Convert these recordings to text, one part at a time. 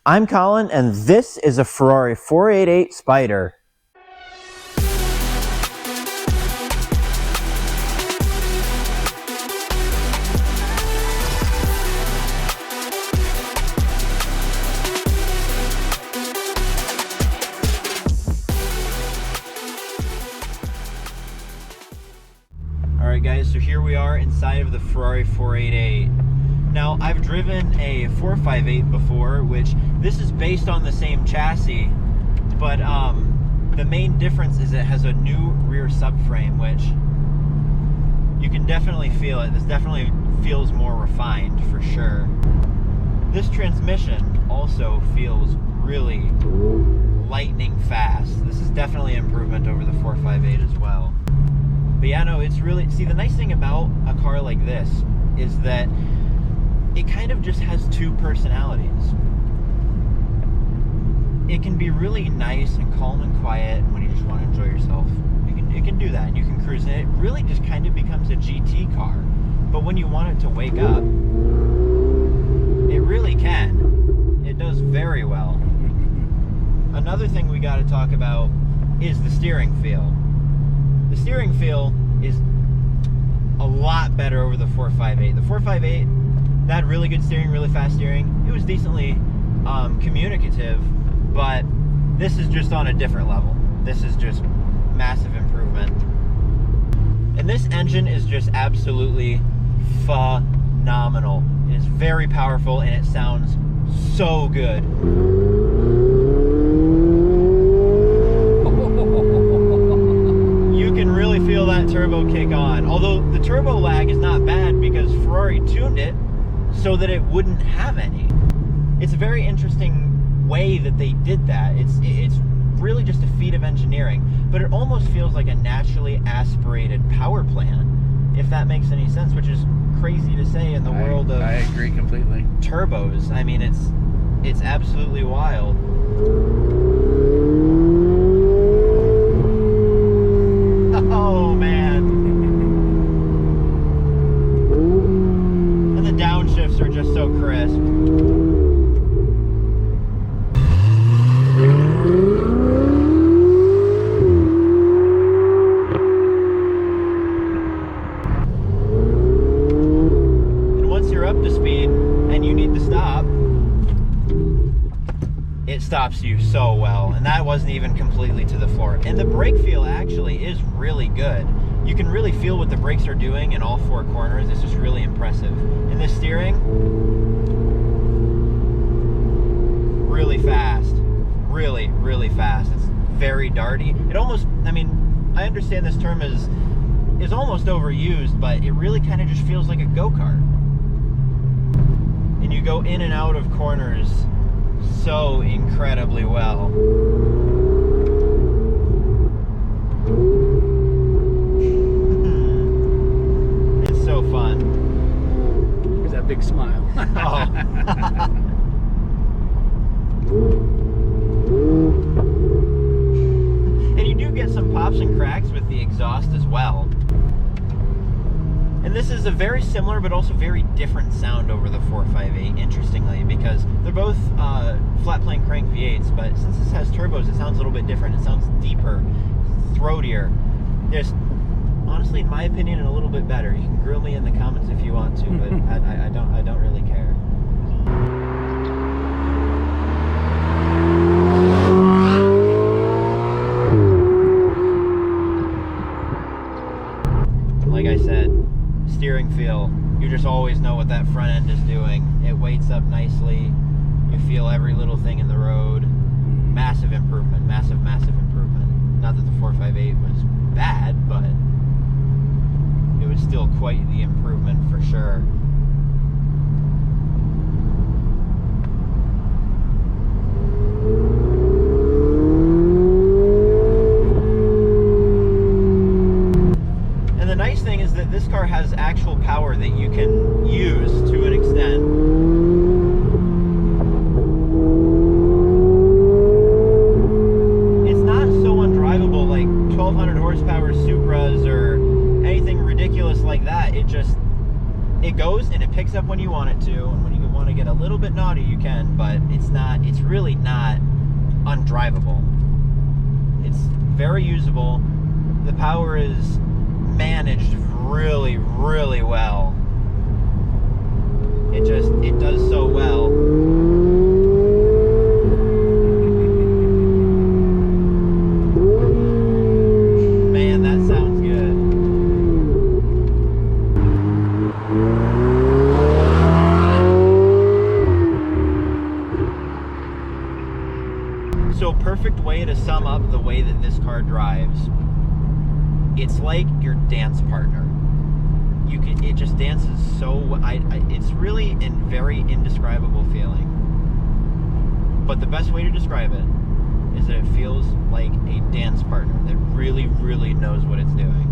I'm Colin, and this is a Ferrari 488 Spider. Alright guys, so here we are inside of the Ferrari 488. Now, I've driven a 458 before, which this is based on the same chassis, but the main difference is it has a new rear subframe, which you can definitely feel it. This definitely feels more refined for sure. This transmission also feels really lightning fast. This is definitely an improvement over the 458 as well. But yeah, no, it's really, see, the nice thing about a car like this is that it kind of just has two personalities. It can be really nice and calm and quiet when you just want to enjoy yourself. It can do that, and you can cruise, and it really just kind of becomes a GT car. But when you want it to wake up, it really can. It does very well. Another thing we got to talk about is the steering feel. The steering feel is a lot better over the 458. The 458, that had really good steering, really fast steering. It was decently communicative, but this is just on a different level. This is just massive improvement. And this engine is just absolutely phenomenal. It is very powerful and it sounds so good. You can really feel that turbo kick on. Although the turbo lag is not bad because Ferrari tuned it so that it wouldn't have any. It's a very interesting way that they did that. It's really just a feat of engineering, but it almost feels like a naturally aspirated power plant, if that makes any sense, which is crazy to say in the world of, I agree completely, turbos. I mean, it's absolutely wild. Oh man. And the downshifts are just so crisp. And once you're up to speed and you need to stop, it stops you so well, and that wasn't even completely to the floor. And the brake feel actually is really good. You can really feel what the brakes are doing in all four corners. It's just really impressive. And the steering, really fast, really fast. It's very darty. It almost, I mean, I understand this term is almost overused, but it really kind of just feels like a go-kart. And you go in and out of corners so incredibly well. It's so fun. There's that big smile. Oh. And you do get some pops and cracks with the exhaust as well. And this is a very similar but also very different sound over the 458, interestingly, because they're both flat plane crank V8s, but since this has turbos, it sounds a little bit different. It sounds deeper, throatier. There's, honestly, in my opinion, a little bit better. You can grill me in the comments if you want to, but I don't really care. Like I said, steering feel, you just always know what that front end is doing. It weights up nicely. You feel every little thing in the road. Massive improvement, massive improvement. Not that the 458 was bad, but it was still quite the improvement for sure. And the nice thing is that this car has actual power that you can use to an extent. It's not so undrivable like 1200 horsepower Supras or anything ridiculous like that. It goes and it picks up when you want it to, and when you want to get a little bit naughty, you can, but it's really not undrivable. It's very usable. The power is managed really, really well. It does so well. Man, that sounds good. So, perfect way to sum up the way that this car drives. It's like your dance partner. It just dances so, it's really a very indescribable feeling. But the best way to describe it is that it feels like a dance partner that really, really knows what it's doing.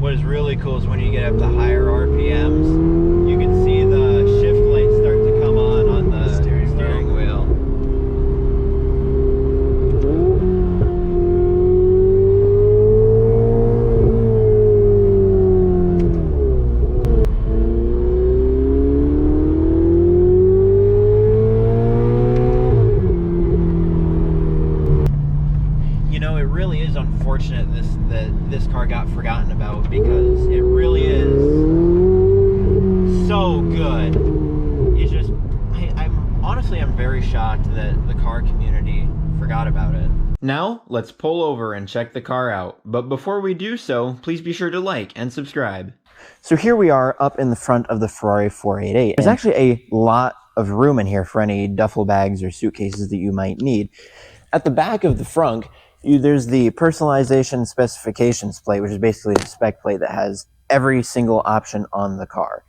What is really cool is when you get up to higher RPMs, you can see the shift lights start to come on the steering wheel. It really is unfortunate that this car got forgotten about, because it really is so good. It's just, I'm very shocked that the car community forgot about it. Now, let's pull over and check the car out. But before we do so, please be sure to like and subscribe. So here we are up in the front of the Ferrari 488. There's actually a lot of room in here for any duffel bags or suitcases that you might need. At the back of the front, there's the personalization specifications plate, which is basically the spec plate that has every single option on the car.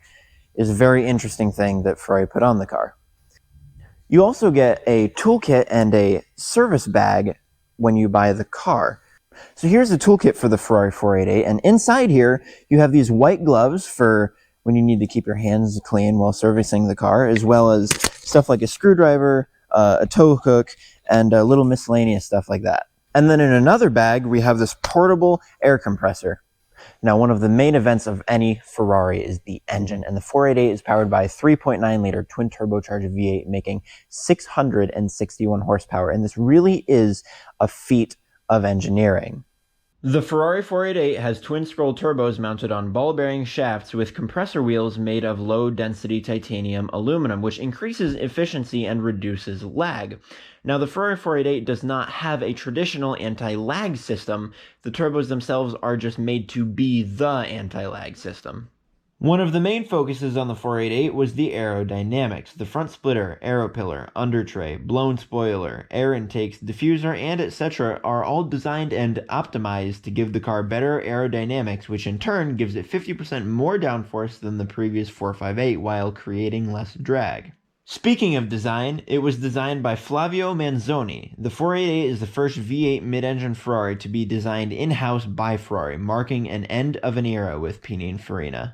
It's a very interesting thing that Ferrari put on the car. You also get a toolkit and a service bag when you buy the car. So here's the toolkit for the Ferrari 488, and inside here you have these white gloves for when you need to keep your hands clean while servicing the car, as well as stuff like a screwdriver, a tow hook, and a little miscellaneous stuff like that. And then in another bag, we have this portable air compressor. Now, one of the main events of any Ferrari is the engine, and the 488 is powered by a 3.9-liter twin turbocharged V8, making 661 horsepower, and this really is a feat of engineering. The Ferrari 488 has twin-scroll turbos mounted on ball-bearing shafts with compressor wheels made of low-density titanium aluminum, which increases efficiency and reduces lag. Now, the Ferrari 488 does not have a traditional anti-lag system. The turbos themselves are just made to be the anti-lag system. One of the main focuses on the 488 was the aerodynamics. The front splitter, aero pillar, under tray, blown spoiler, air intakes, diffuser, and etc. are all designed and optimized to give the car better aerodynamics, which in turn gives it 50% more downforce than the previous 458 while creating less drag. Speaking of design, it was designed by Flavio Manzoni. The 488 is the first V8 mid-engine Ferrari to be designed in-house by Ferrari, marking an end of an era with Pininfarina.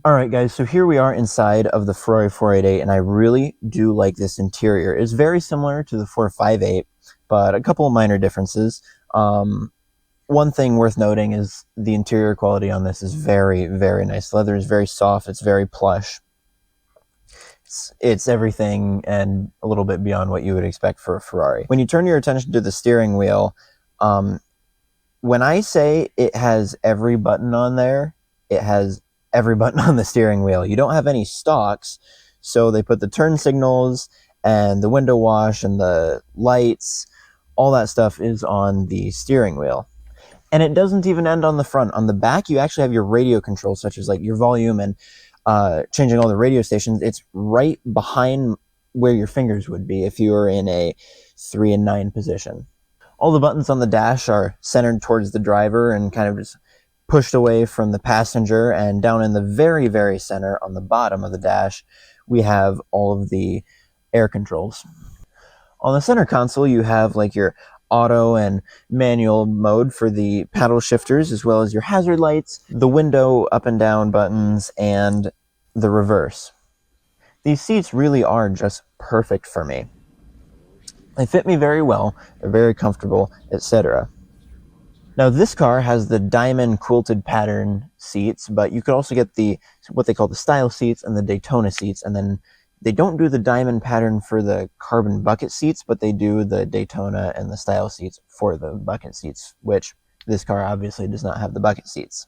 Alright guys, so here we are inside of the Ferrari 488, and I really do like this interior. It's very similar to the 458, but a couple of minor differences. One thing worth noting is the interior quality on this is very, very nice. The leather is very soft, it's very plush. It's everything and a little bit beyond what you would expect for a Ferrari. When you turn your attention to the steering wheel, when I say it has every button on there, it has every button on the steering wheel. You don't have any stalks, so they put the turn signals and the window wash and the lights, all that stuff is on the steering wheel. And it doesn't even end on the front. On the back, you actually have your radio controls, such as like your volume and changing all the radio stations. It's right behind where your fingers would be if you were in a 3 and 9 position. All the buttons on the dash are centered towards the driver and kind of just pushed away from the passenger, and down in the very, very center on the bottom of the dash, we have all of the air controls. On the center console, you have like your auto and manual mode for the paddle shifters, as well as your hazard lights, the window up and down buttons, and the reverse. These seats really are just perfect for me. They fit me very well, they're very comfortable, etc. Now this car has the diamond quilted pattern seats, but you could also get the what they call the style seats and the Daytona seats, and then they don't do the diamond pattern for the carbon bucket seats, but they do the Daytona and the style seats for the bucket seats, which this car obviously does not have the bucket seats.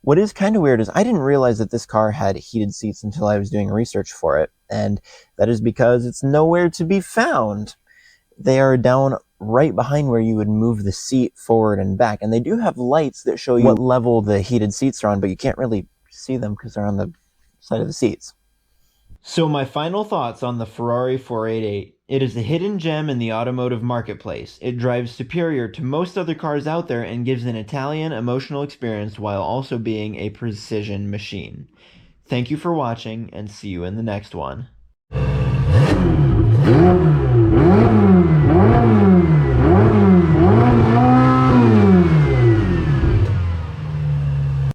What is kind of weird is I didn't realize that this car had heated seats until I was doing research for it, and that is because it's nowhere to be found. They are down right behind where you would move the seat forward and back, and they do have lights that show you what level the heated seats are on, but you can't really see them because they're on the side of the seats. So my final thoughts on the Ferrari 488. It is a hidden gem in the automotive marketplace. It drives superior to most other cars out there and gives an Italian emotional experience while also being a precision machine. Thank you for watching, and see you in the next one.